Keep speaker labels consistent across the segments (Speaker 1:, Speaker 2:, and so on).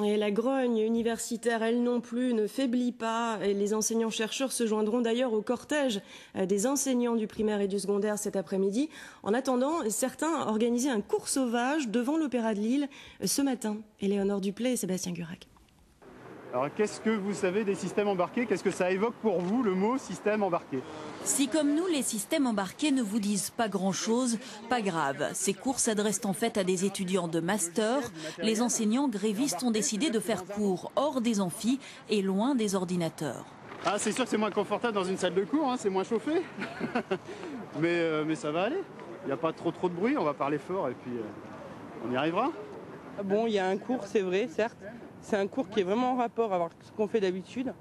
Speaker 1: Et la grogne universitaire, elle non plus, ne faiblit pas. Et les enseignants-chercheurs se joindront d'ailleurs au cortège des enseignants du primaire et du secondaire cet après-midi. En attendant, certains ont organisé un cours sauvage devant l'Opéra de Lille ce matin. Éléonore Duplay et Sébastien Gurac.
Speaker 2: Alors qu'est-ce que vous savez des systèmes embarqués? Qu'est-ce que ça évoque pour vous, le mot système embarqué?
Speaker 3: Si comme nous, les systèmes embarqués ne vous disent pas grand-chose, pas grave. Ces cours s'adressent en fait à des étudiants de master. Les enseignants grévistes ont décidé de faire cours hors des amphis et loin des ordinateurs.
Speaker 2: Ah, c'est sûr que c'est moins confortable dans une salle de cours, hein, c'est moins chauffé. mais ça va aller. Il n'y a pas trop de bruit, on va parler fort et puis on y arrivera.
Speaker 4: Bon, il y a un cours, c'est vrai, certes. C'est un cours qui est vraiment en rapport avec ce qu'on fait d'habitude.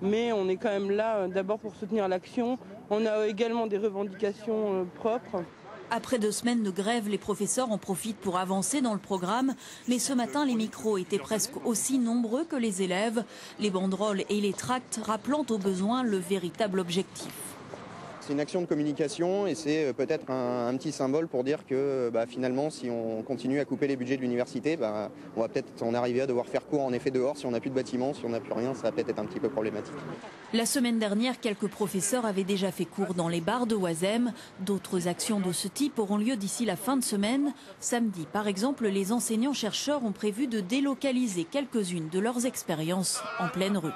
Speaker 4: Mais on est quand même là d'abord pour soutenir l'action. On a également des revendications propres.
Speaker 3: Après 2 semaines de grève, les professeurs en profitent pour avancer dans le programme. Mais ce matin, les micros étaient presque aussi nombreux que les élèves. Les banderoles et les tracts rappelant au besoin le véritable objectif.
Speaker 5: C'est une action de communication et c'est peut-être un petit symbole pour dire que finalement, si on continue à couper les budgets de l'université, on va peut-être en arriver à devoir faire cours en effet dehors. Si on n'a plus de bâtiments, si on n'a plus rien, ça va peut-être être un petit peu problématique.
Speaker 3: La semaine dernière, quelques professeurs avaient déjà fait cours dans les bars de Oisem. D'autres actions de ce type auront lieu d'ici la fin de semaine. Samedi, par exemple, les enseignants-chercheurs ont prévu de délocaliser quelques-unes de leurs expériences en pleine rue.